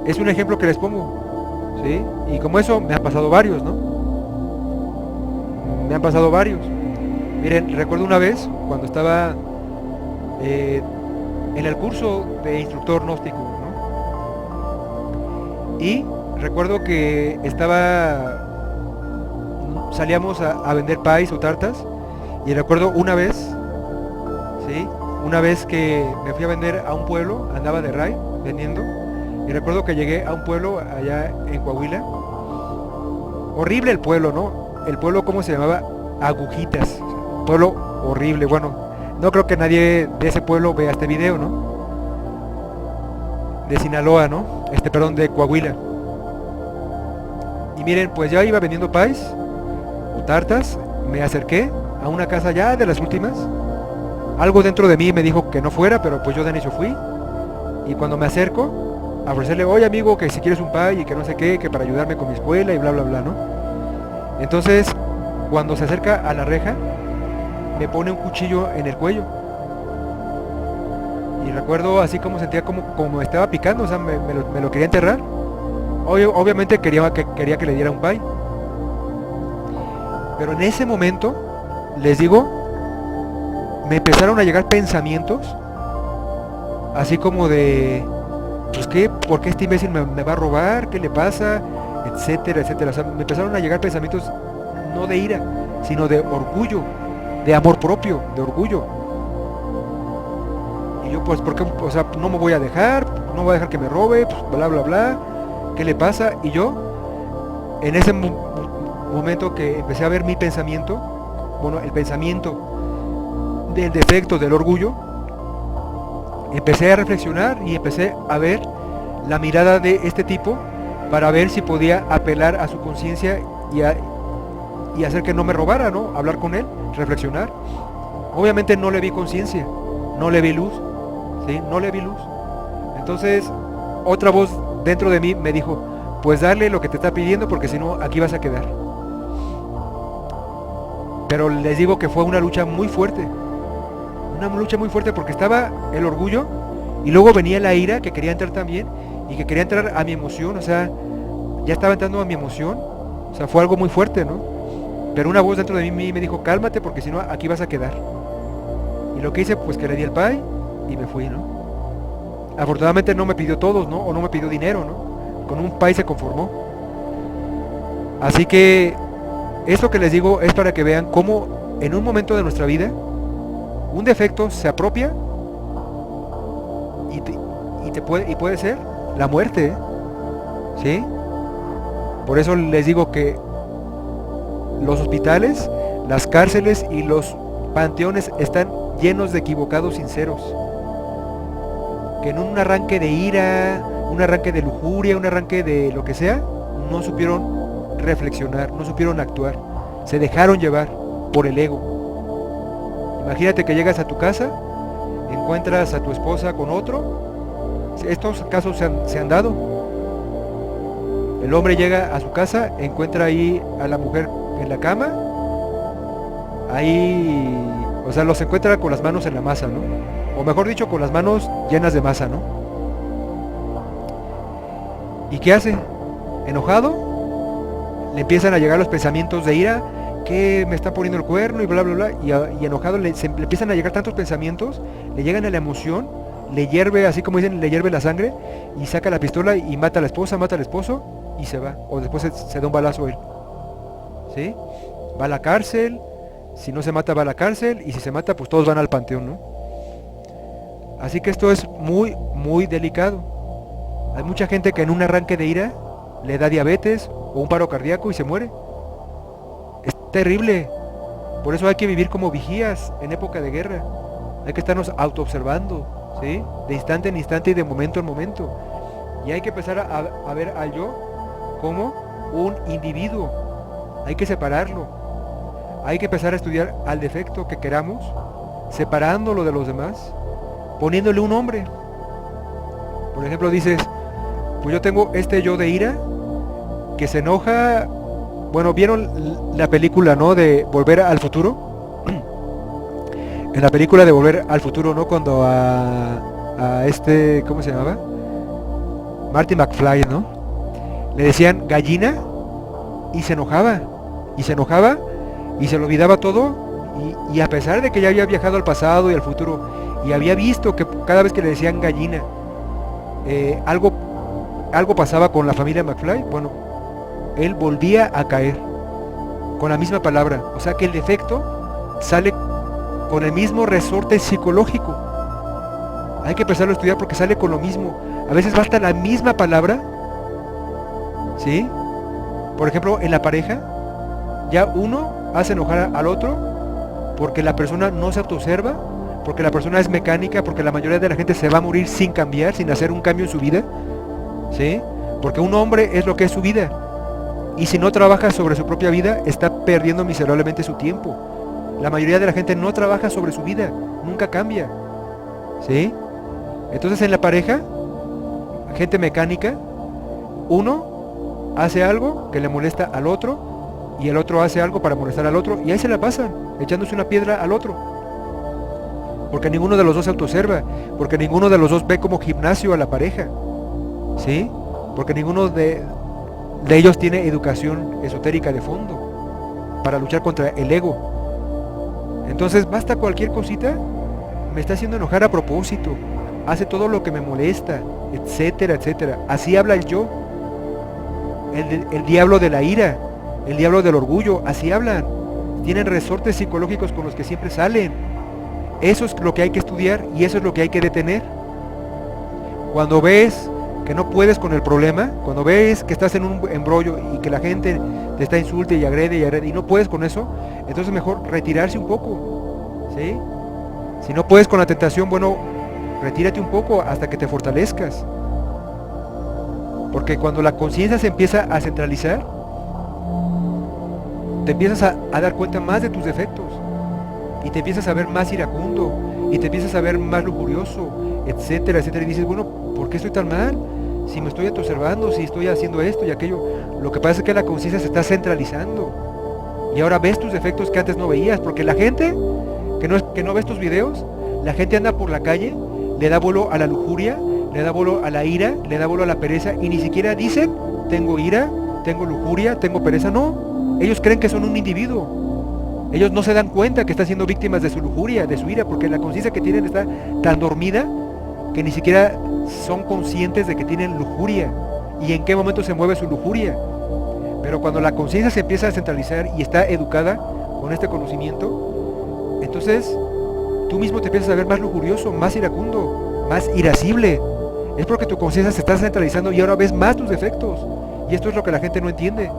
es un ejemplo que les pongo, ¿sí? Y como eso, me han pasado varios, ¿no? Me han pasado varios. Miren, recuerdo una vez, cuando estaba en el curso de instructor gnóstico, ¿no? Y recuerdo que salíamos a vender pies o tartas, y recuerdo una vez, ¿sí? Una vez que me fui a vender a un pueblo, andaba de ray vendiendo, y recuerdo que llegué a un pueblo allá en Coahuila. Horrible el pueblo, ¿no? El pueblo, ¿cómo se llamaba? Agujitas. Pueblo horrible. Bueno, no creo que nadie de ese pueblo vea este video, ¿no? De Sinaloa, ¿no? Perdón, de Coahuila. Y miren, pues ya iba vendiendo pies o tartas. Me acerqué a una casa ya de las últimas. Algo dentro de mí me dijo que no fuera, pero pues yo de inicio fui. Y cuando me acerco a ofrecerle, oye amigo, que si quieres un pie y que no sé qué, que para ayudarme con mi escuela y bla bla bla, ¿no? Entonces, cuando se acerca a la reja, me pone un cuchillo en el cuello. Y recuerdo así como sentía como me estaba picando, o sea, me lo quería enterrar. Obviamente quería que le diera un pie. Pero en ese momento, les digo, me empezaron a llegar pensamientos así como de, pues qué, ¿por qué este imbécil me va a robar? ¿Qué le pasa? Etcétera, etcétera. O sea, me empezaron a llegar pensamientos no de ira, sino de orgullo, de amor propio, de orgullo. Y yo pues, ¿por qué? O sea, no me voy a dejar, no voy a dejar que me robe, pues, bla bla bla. ¿Qué le pasa? Y yo, en ese momento que empecé a ver mi pensamiento, bueno, el pensamiento del defecto, del orgullo, empecé a reflexionar y empecé a ver la mirada de este tipo para ver si podía apelar a su conciencia y hacer que no me robara, ¿no? Hablar con él, reflexionar. Obviamente no le vi conciencia, no le vi luz, ¿sí? No le vi luz. Entonces, otra voz dentro de mí me dijo, pues dale lo que te está pidiendo porque si no, aquí vas a quedar. Pero les digo que fue una lucha muy fuerte. Una lucha muy fuerte porque estaba el orgullo y luego venía la ira que quería entrar también y que quería entrar a mi emoción, o sea, ya estaba entrando a mi emoción, o sea, fue algo muy fuerte, ¿no? Pero una voz dentro de mí me dijo, cálmate porque si no, aquí vas a quedar. Y lo que hice, pues que le di el pie y me fui, ¿no? Afortunadamente no me pidió todos, ¿no? O no me pidió dinero, ¿no? Con un pie se conformó. Así que esto que les digo es para que vean cómo en un momento de nuestra vida un defecto se apropia y puede ser la muerte, ¿eh? ¿Sí? Por eso les digo que los hospitales, las cárceles y los panteones están llenos de equivocados sinceros, que en un arranque de ira, un arranque de lujuria, un arranque de lo que sea, no supieron reflexionar, no supieron actuar, se dejaron llevar por el ego. Imagínate que llegas a tu casa, encuentras a tu esposa con otro. Estos casos se han dado. El hombre llega a su casa, encuentra ahí a la mujer en la cama, ahí, o sea, los encuentra con las manos en la masa, ¿no? O mejor dicho, con las manos llenas de masa, ¿no? ¿Y qué hace? ¿Enojado? le empiezan a llegar los pensamientos de ira, que me está poniendo el cuerno y bla bla bla, y enojado le empiezan a llegar tantos pensamientos, le llegan a la emoción, le hierve, así como dicen, le hierve la sangre, y saca la pistola y mata a la esposa, mata al esposo, y se va, o después se da un balazo él, ¿sí? Va a la cárcel, si no se mata va a la cárcel, y si se mata pues todos van al panteón, ¿no? Así que esto es muy, muy delicado. Hay mucha gente que en un arranque de ira le da diabetes o un paro cardíaco y se muere. Es terrible. Por eso hay que vivir como vigías en época de guerra. Hay que estarnos autoobservando, ¿sí? De instante en instante y de momento en momento. Y hay que empezar a ver al yo como un individuo. Hay que separarlo. Hay que empezar a estudiar al defecto que queramos, separándolo de los demás, poniéndole un nombre. Por ejemplo, dices, pues yo tengo este yo de ira que se enoja. Bueno, ¿vieron la película, no? De Volver al Futuro. En la película de Volver al Futuro, ¿no? Cuando a este, ¿cómo se llamaba? Marty McFly, ¿no? Le decían gallina y se enojaba. Y se enojaba y se le olvidaba todo. Y a pesar de que ya había viajado al pasado y al futuro y había visto que cada vez que le decían gallina, algo pasaba con la familia McFly, bueno, él volvía a caer con la misma palabra. O sea que el defecto sale con el mismo resorte psicológico. Hay que empezarlo a estudiar porque sale con lo mismo. A veces basta la misma palabra, ¿sí? Por ejemplo, en la pareja, ya uno hace enojar al otro porque la persona no se autoobserva, porque la persona es mecánica, porque la mayoría de la gente se va a morir sin cambiar, sin hacer un cambio en su vida, ¿sí? Porque un hombre es lo que es su vida. Y si no trabaja sobre su propia vida, está perdiendo miserablemente su tiempo. La mayoría de la gente no trabaja sobre su vida, nunca cambia, ¿sí? Entonces en la pareja, gente mecánica, uno hace algo que le molesta al otro, y el otro hace algo para molestar al otro, y ahí se la pasan, echándose una piedra al otro. Porque ninguno de los dos se autoobserva, porque ninguno de los dos ve como gimnasio a la pareja, ¿sí? Porque ninguno de ellos tiene educación esotérica de fondo para luchar contra el ego. Entonces basta cualquier cosita, me está haciendo enojar a propósito, hace todo lo que me molesta, etcétera, etcétera. Así habla el yo, el diablo de la ira, el diablo del orgullo, así hablan. Tienen resortes psicológicos con los que siempre salen. Eso es lo que hay que estudiar y eso es lo que hay que detener. Cuando ves que no puedes con el problema, cuando ves que estás en un embrollo y que la gente te está insulte y agrede y no puedes con eso, entonces mejor retirarse un poco, ¿sí? Si no puedes con la tentación, bueno, retírate un poco hasta que te fortalezcas. Porque cuando la conciencia se empieza a centralizar, te empiezas a dar cuenta más de tus defectos y te empiezas a ver más iracundo y te empiezas a ver más lujurioso, etcétera, etcétera, y dices, bueno, ¿por qué estoy tan mal? Si me estoy autoobservando, si estoy haciendo esto y aquello. Lo que pasa es que la conciencia se está centralizando y ahora ves tus defectos que antes no veías, porque la gente que no ves tus videos, la gente anda por la calle, le da vuelo a la lujuria, le da vuelo a la ira, le da vuelo a la pereza y ni siquiera dicen, tengo ira, tengo lujuria, tengo pereza. No, ellos creen que son un individuo. Ellos no se dan cuenta que están siendo víctimas de su lujuria, de su ira, porque la conciencia que tienen está tan dormida que ni siquiera son conscientes de que tienen lujuria y en qué momento se mueve su lujuria. Pero cuando la conciencia se empieza a centralizar y está educada con este conocimiento, entonces tú mismo te empiezas a ver más lujurioso, más iracundo, más irascible. Es porque tu conciencia se está centralizando y ahora ves más tus defectos. Y esto es lo que la gente no entiende.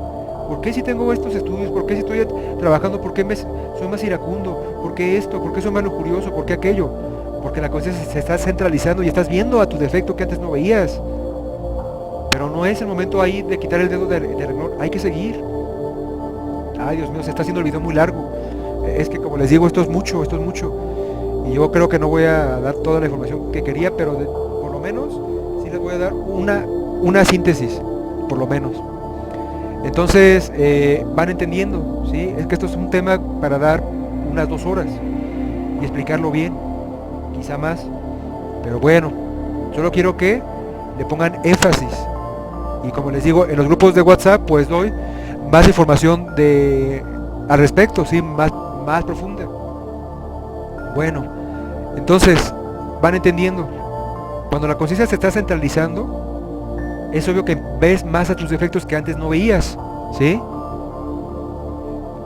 ¿Por qué si tengo estos estudios? ¿Por qué si estoy trabajando? ¿Por qué soy más iracundo? ¿Por qué esto? ¿Por qué soy más lujurioso? ¿Por qué aquello? Porque la conciencia se está centralizando y estás viendo a tu defecto que antes no veías. Pero no es el momento ahí de quitar el dedo de renglón. Hay que seguir. Ay, Dios mío, se está haciendo el video muy largo. Es que como les digo, esto es mucho, esto es mucho. Y yo creo que no voy a dar toda la información que quería, pero por lo menos sí les voy a dar una síntesis, por lo menos. Entonces van entendiendo, ¿sí? Es que esto es un tema para dar unas 2 horas y explicarlo bien, quizá más. Pero bueno, solo quiero que le pongan énfasis. Y como les digo, en los grupos de WhatsApp pues doy más información al respecto, ¿sí? Más profunda. Bueno, entonces van entendiendo. Cuando la conciencia se está centralizando, es obvio que ves más a tus defectos que antes no veías, ¿sí?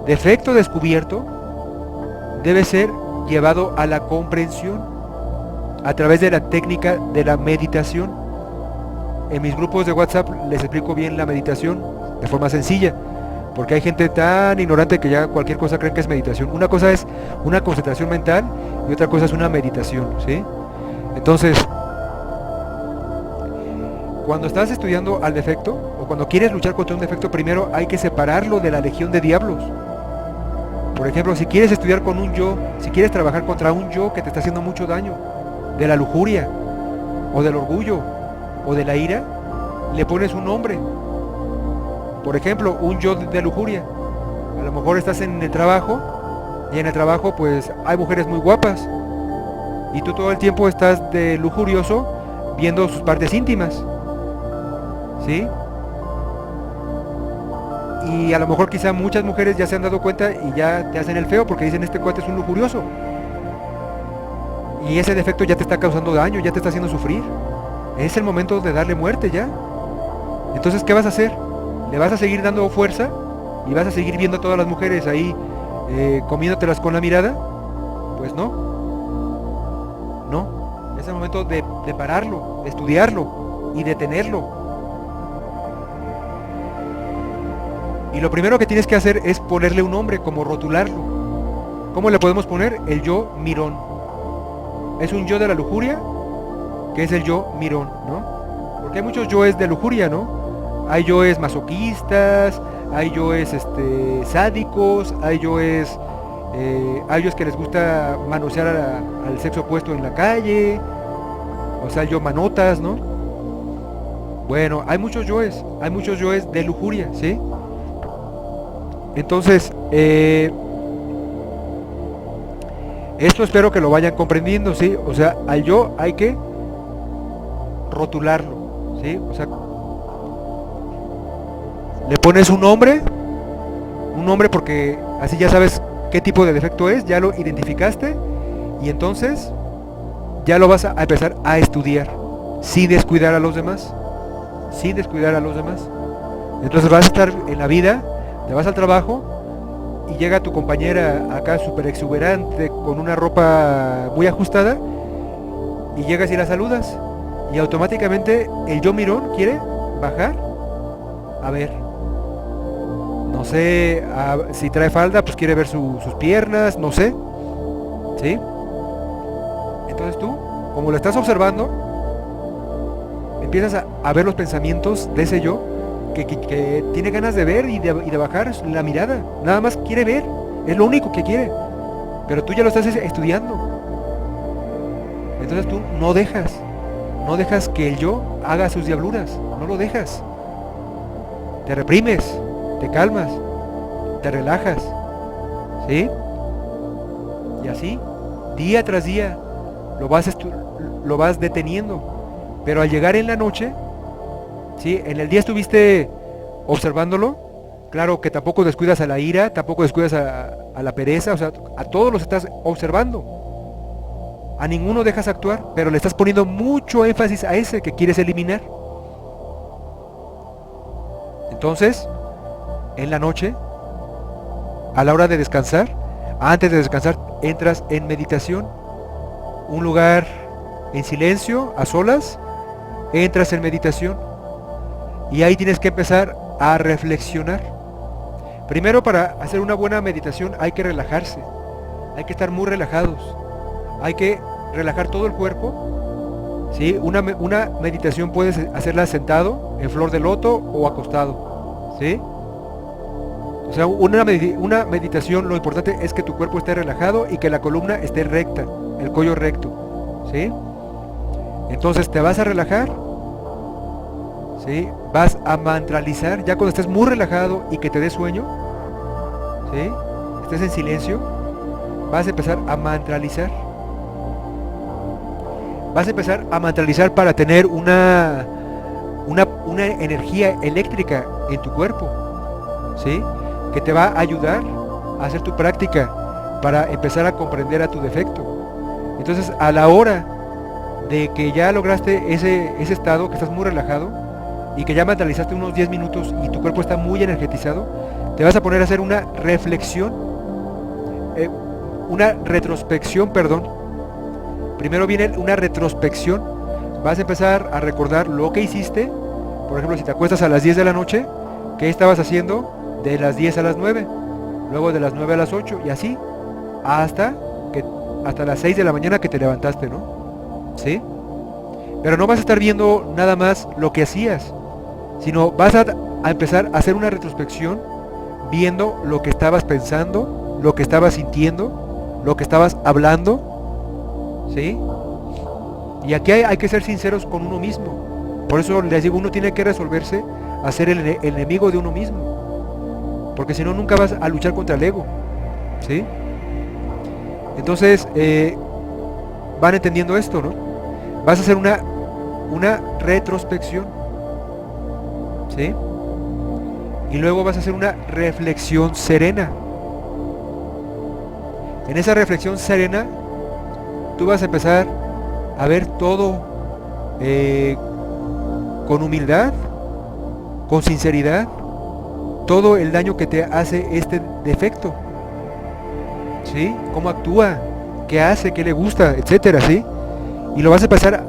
Defecto descubierto debe ser llevado a la comprensión a través de la técnica de la meditación. En mis grupos de WhatsApp les explico bien la meditación de forma sencilla, porque hay gente tan ignorante que ya cualquier cosa creen que es meditación. Una cosa es una concentración mental y otra cosa es una meditación, ¿sí? Entonces, cuando estás estudiando al defecto, o cuando quieres luchar contra un defecto, primero hay que separarlo de la legión de diablos. Por ejemplo, si quieres estudiar con un yo, si quieres trabajar contra un yo que te está haciendo mucho daño, de la lujuria, o del orgullo, o de la ira, le pones un nombre. Por ejemplo, un yo de lujuria. A lo mejor estás en el trabajo, y en el trabajo pues hay mujeres muy guapas, y tú todo el tiempo estás de lujurioso viendo sus partes íntimas, ¿sí? Y a lo mejor quizá muchas mujeres ya se han dado cuenta y ya te hacen el feo porque dicen este cuate es un lujurioso. Y ese defecto ya te está causando daño, ya te está haciendo sufrir. Es el momento de darle muerte ya. Entonces, ¿qué vas a hacer? ¿Le vas a seguir dando fuerza? ¿Y vas a seguir viendo a todas las mujeres ahí comiéndotelas con la mirada? Pues no. No. Es el momento de pararlo, de estudiarlo y detenerlo. Y lo primero que tienes que hacer es ponerle un nombre, como rotularlo. ¿Cómo le podemos poner? El yo mirón. Es un yo de la lujuria, que es el yo mirón, ¿no? Porque hay muchos yoes de lujuria, ¿no? Hay yoes masoquistas, hay yoes sádicos, hay yoes que les gusta manosear al sexo opuesto en la calle, o sea, el yo manotas, ¿no? Bueno, hay muchos yoes de lujuria, ¿sí? Entonces, esto espero que lo vayan comprendiendo, ¿sí? O sea, al yo hay que rotularlo, ¿sí? O sea, le pones un nombre porque así ya sabes qué tipo de defecto es, ya lo identificaste y entonces ya lo vas a empezar a estudiar sin descuidar a los demás, Entonces vas a estar en la vida, te vas al trabajo y llega tu compañera acá súper exuberante con una ropa muy ajustada y llegas y la saludas y automáticamente el yo mirón quiere bajar a ver, no sé, si trae falda pues quiere ver sus piernas, no sé, ¿sí? Entonces tú, como lo estás observando, empiezas a ver los pensamientos de ese yo que tiene ganas de ver y de bajar la mirada, nada más quiere ver, es lo único que quiere, pero tú ya lo estás estudiando. Entonces tú no dejas que el yo haga sus diabluras, no lo dejas, te reprimes, te calmas, te relajas, ¿sí? Y así, día tras día, lo vas deteniendo, pero al llegar en la noche, ¿sí? En el día estuviste observándolo, claro que tampoco descuidas a la ira, tampoco descuidas a la pereza, o sea, a todos los estás observando, a ninguno dejas actuar, pero le estás poniendo mucho énfasis a ese que quieres eliminar. Entonces, en la noche, a la hora de descansar, antes de descansar, entras en meditación, un lugar en silencio, a solas, entras en meditación. Y ahí tienes que empezar a reflexionar. Primero, para hacer una buena meditación hay que relajarse, hay que estar muy relajados, hay que relajar todo el cuerpo, ¿sí? Una meditación puedes hacerla sentado, en flor de loto o acostado, ¿sí? O sea, una meditación, lo importante es que tu cuerpo esté relajado y que la columna esté recta, el cuello recto, ¿sí? Entonces te vas a relajar, ¿sí? Vas a mantralizar, ya cuando estés muy relajado y que te dé sueño, ¿sí? Estés en silencio, vas a empezar a mantralizar. Vas a empezar a mantralizar para tener una energía eléctrica en tu cuerpo, ¿sí? ¿sí? Que te va a ayudar a hacer tu práctica para empezar a comprender a tu defecto. Entonces, a la hora de que ya lograste ese estado, que estás muy relajado y que ya mentalizaste unos 10 minutos y tu cuerpo está muy energetizado, te vas a poner a hacer una reflexión, una retrospección, perdón. Primero viene una retrospección. Vas a empezar a recordar lo que hiciste. Por ejemplo, si te acuestas a las 10 de la noche, ¿qué estabas haciendo de las 10 a las 9? Luego de las 9 a las 8 y así hasta las 6 de la mañana que te levantaste, ¿no? ¿Sí? Pero no vas a estar viendo nada más lo que hacías, sino vas a empezar a hacer una retrospección viendo lo que estabas pensando, lo que estabas sintiendo, lo que estabas hablando, ¿sí? Y aquí hay que ser sinceros con uno mismo. Por eso les digo, uno tiene que resolverse a ser el enemigo de uno mismo, porque si no nunca vas a luchar contra el ego, ¿sí? Entonces van entendiendo esto, ¿no? Vas a hacer una retrospección, ¿sí? Y luego vas a hacer una reflexión serena. En esa reflexión serena tú vas a empezar a ver todo con humildad, con sinceridad, todo el daño que te hace este defecto, ¿sí? Cómo actúa, qué hace, qué le gusta, etcétera, ¿sí? Y lo vas a empezar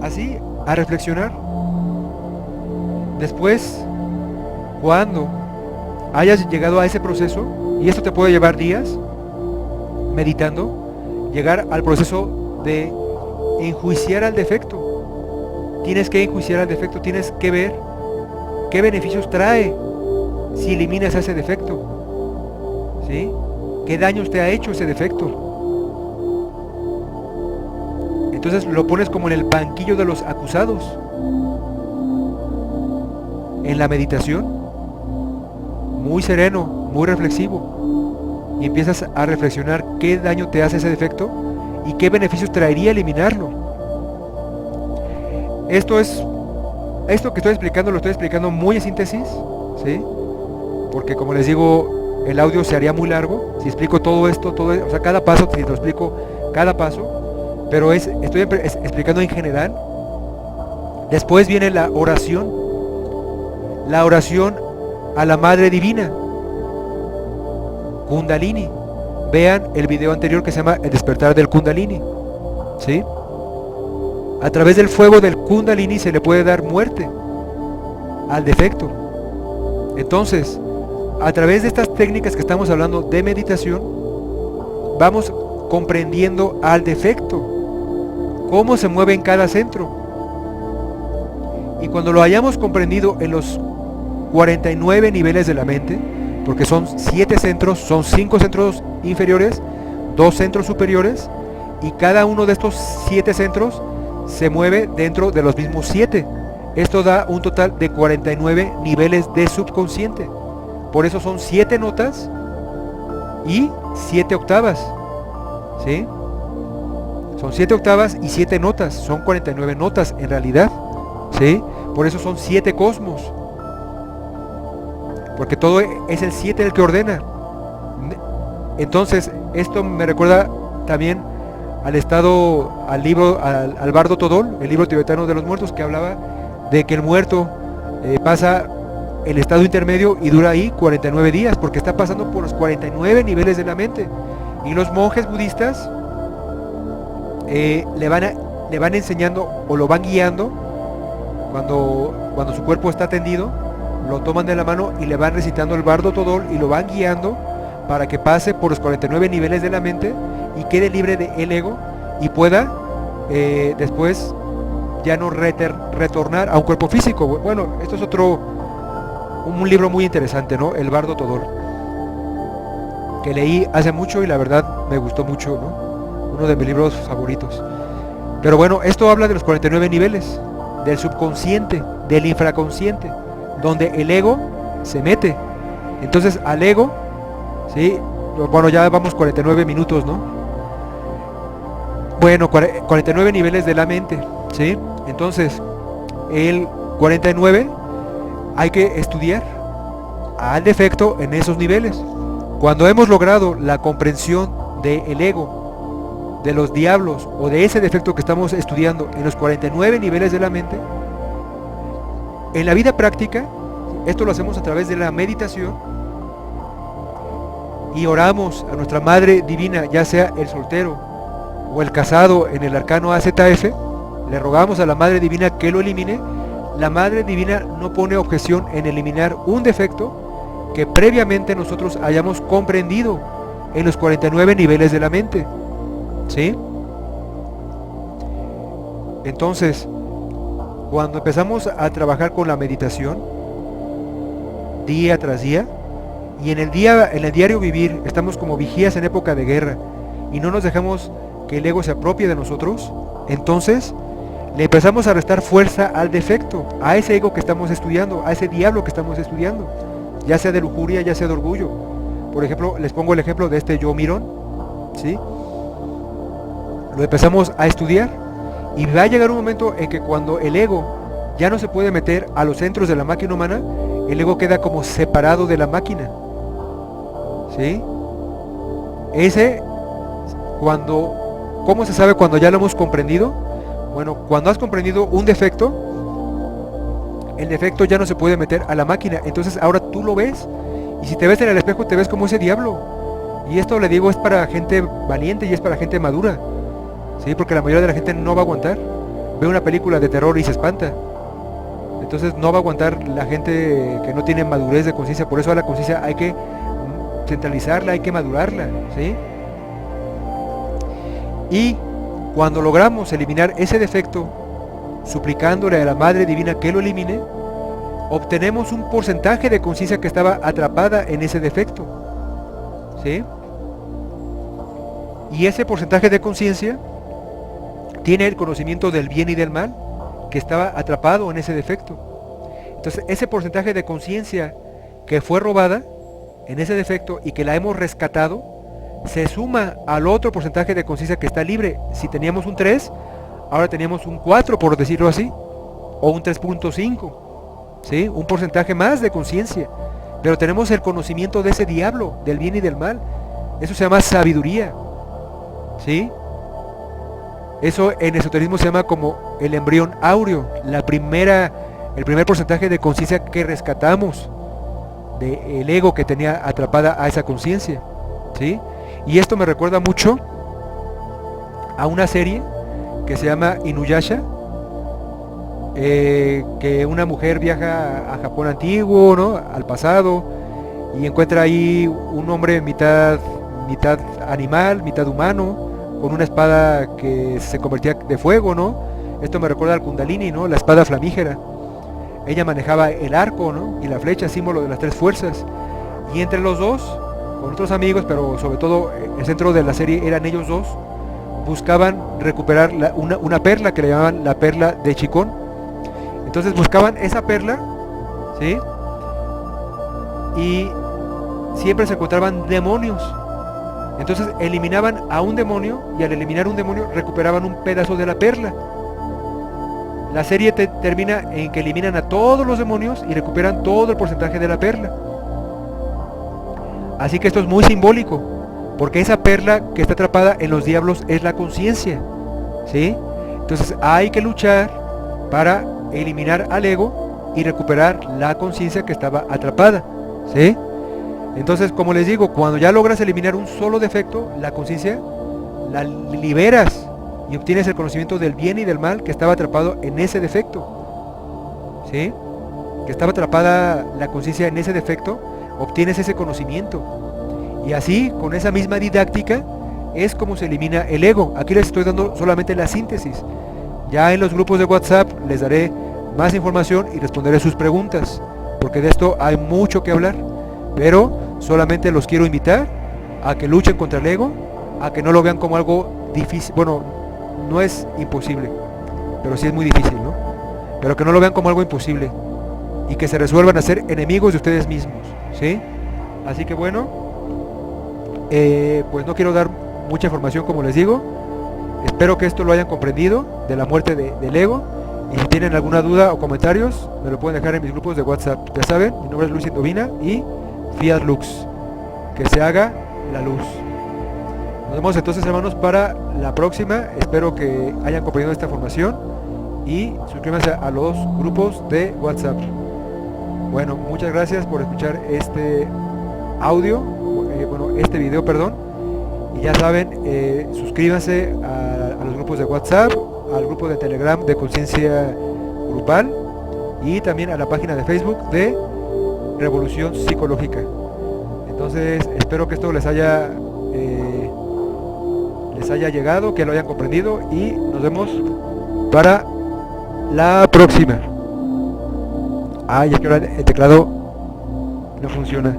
así a reflexionar. Después, cuando hayas llegado a ese proceso, y esto te puede llevar días meditando, llegar al proceso de enjuiciar al defecto. Tienes que enjuiciar al defecto, tienes que ver qué beneficios trae si eliminas ese defecto, ¿sí? ¿Qué daños te ha hecho ese defecto? Entonces lo pones como en el banquillo de los acusados. En la meditación, muy sereno, muy reflexivo, y empiezas a reflexionar qué daño te hace ese defecto y qué beneficios traería eliminarlo. Esto que estoy explicando, lo estoy explicando muy en síntesis, ¿sí? Porque como les digo, el audio se haría muy largo si explico todo esto, o sea, cada paso, si lo explico cada paso, pero estoy explicando en general. Después viene la oración a la Madre Divina, Kundalini. Vean el video anterior que se llama El despertar del Kundalini, ¿sí? A través del fuego del Kundalini se le puede dar muerte al defecto. Entonces, a través de estas técnicas que estamos hablando de meditación, vamos comprendiendo al defecto, cómo se mueve en cada centro. Y cuando lo hayamos comprendido en los 49 niveles de la mente, porque son 7 centros, son 5 centros inferiores, 2 centros superiores, y cada uno de estos 7 centros se mueve dentro de los mismos 7. Esto da un total de 49 niveles de subconsciente. Por eso son 7 notas y 7 octavas, ¿sí? Son 7 octavas y 7 notas, son 49 notas en realidad, ¿sí? Por eso son 7 cosmos, porque todo es el 7 el que ordena. Entonces esto me recuerda también al libro, al Bardo Todol, el libro tibetano de los muertos, que hablaba de que el muerto pasa el estado intermedio y dura ahí 49 días, porque está pasando por los 49 niveles de la mente. Y los monjes budistas le van enseñando o lo van guiando cuando su cuerpo está tendido, lo toman de la mano y le van recitando el Bardo Todol y lo van guiando para que pase por los 49 niveles de la mente y quede libre del ego y pueda después ya no retornar a un cuerpo físico. Bueno, esto es un libro muy interesante, ¿no? El Bardo Todol, que leí hace mucho y la verdad me gustó mucho, ¿no? Uno de mis libros favoritos. Pero bueno, esto habla de los 49 niveles, del subconsciente, del infraconsciente, donde el ego se mete. Entonces al ego, ¿sí? Bueno, ya vamos 49 minutos, ¿no? Bueno, 49 niveles de la mente, ¿sí? Entonces, el 49 hay que estudiar al defecto en esos niveles. Cuando hemos logrado la comprensión del ego, de los diablos o de ese defecto que estamos estudiando en los 49 niveles de la mente, en la vida práctica, esto lo hacemos a través de la meditación y oramos a nuestra Madre Divina, ya sea el soltero o el casado en el arcano AZF, le rogamos a la Madre Divina que lo elimine. La Madre Divina no pone objeción en eliminar un defecto que previamente nosotros hayamos comprendido en los 49 niveles de la mente, ¿sí? Entonces, cuando empezamos a trabajar con la meditación, día tras día, y en el diario vivir, estamos como vigías en época de guerra, y no nos dejamos que el ego se apropie de nosotros, entonces le empezamos a restar fuerza al defecto, a ese ego que estamos estudiando, a ese diablo que estamos estudiando, ya sea de lujuria, ya sea de orgullo. Por ejemplo, les pongo el ejemplo de este yo mirón, ¿sí? Lo empezamos a estudiar y va a llegar un momento en que cuando el ego ya no se puede meter a los centros de la máquina humana, el ego queda como separado de la máquina, ¿sí? ¿Cómo se sabe cuando ya lo hemos comprendido? Bueno, cuando has comprendido un defecto, el defecto ya no se puede meter a la máquina, entonces ahora tú lo ves, y si te ves en el espejo te ves como ese diablo. Y esto, le digo, es para gente valiente y es para gente madura, ¿sí? Porque la mayoría de la gente no va a aguantar, ve una película de terror y se espanta, entonces no va a aguantar la gente que no tiene madurez de conciencia. Por eso a la conciencia hay que centralizarla, hay que madurarla, ¿sí? Y cuando logramos eliminar ese defecto, suplicándole a la Madre Divina que lo elimine, obtenemos un porcentaje de conciencia que estaba atrapada en ese defecto, ¿sí? Y ese porcentaje de conciencia tiene el conocimiento del bien y del mal que estaba atrapado en ese defecto. Entonces, ese porcentaje de conciencia que fue robada en ese defecto y que la hemos rescatado, se suma al otro porcentaje de conciencia que está libre. Si teníamos un 3, ahora teníamos un 4, por decirlo así, o un 3.5, ¿sí? Un porcentaje más de conciencia, pero tenemos el conocimiento de ese diablo, del bien y del mal. Eso se llama sabiduría, ¿sí? Eso en esoterismo se llama como el embrión áureo, el primer porcentaje de conciencia que rescatamos del ego que tenía atrapada a esa conciencia, ¿sí? Y esto me recuerda mucho a una serie que se llama Inuyasha, que una mujer viaja a Japón antiguo, ¿no? Al pasado, y encuentra ahí un hombre mitad animal, mitad humano, con una espada que se convertía de fuego, ¿no? Esto me recuerda al Kundalini, ¿no? La espada flamígera. Ella manejaba el arco, ¿no? Y la flecha, símbolo de las 3 fuerzas. Y entre los dos, con otros amigos, pero sobre todo el centro de la serie eran ellos dos, buscaban recuperar una perla que le llamaban la perla de Chicón. Entonces buscaban esa perla, ¿sí? Y siempre se encontraban demonios. Entonces eliminaban a un demonio, y al eliminar un demonio recuperaban un pedazo de la perla. La serie termina en que eliminan a todos los demonios y recuperan todo el porcentaje de la perla. Así que esto es muy simbólico, porque esa perla que está atrapada en los diablos es la conciencia, ¿sí? Entonces hay que luchar para eliminar al ego y recuperar la conciencia que estaba atrapada, ¿sí? Entonces, como les digo, cuando ya logras eliminar un solo defecto, la conciencia la liberas y obtienes el conocimiento del bien y del mal que estaba atrapado en ese defecto, ¿sí? Que estaba atrapada la conciencia en ese defecto, obtienes ese conocimiento. Y así, con esa misma didáctica, es como se elimina el ego. Aquí les estoy dando solamente la síntesis. Ya en los grupos de WhatsApp les daré más información y responderé sus preguntas, porque de esto hay mucho que hablar. Pero solamente los quiero invitar a que luchen contra el ego, a que no lo vean como algo difícil. Bueno, no es imposible, pero sí es muy difícil, ¿no? Pero que no lo vean como algo imposible y que se resuelvan a ser enemigos de ustedes mismos, ¿sí? Así que bueno, pues no quiero dar mucha información, como les digo. Espero que esto lo hayan comprendido, de la muerte del ego, Y si tienen alguna duda o comentarios, me lo pueden dejar en mis grupos de WhatsApp. Ya saben, mi nombre es Luis Indovina y Fiat Lux. Que se haga la luz. Nos vemos entonces, hermanos, para la próxima. Espero que hayan comprendido esta información y suscríbanse a los grupos de WhatsApp. Bueno, muchas gracias por escuchar este audio, este video, perdón. Y ya saben, suscríbanse a los grupos de WhatsApp, al grupo de Telegram de Conciencia Grupal y también a la página de Facebook de Revolución Psicológica. Entonces, espero que esto les haya llegado, que lo hayan comprendido y nos vemos para la próxima. Ya que ahora el teclado no funciona.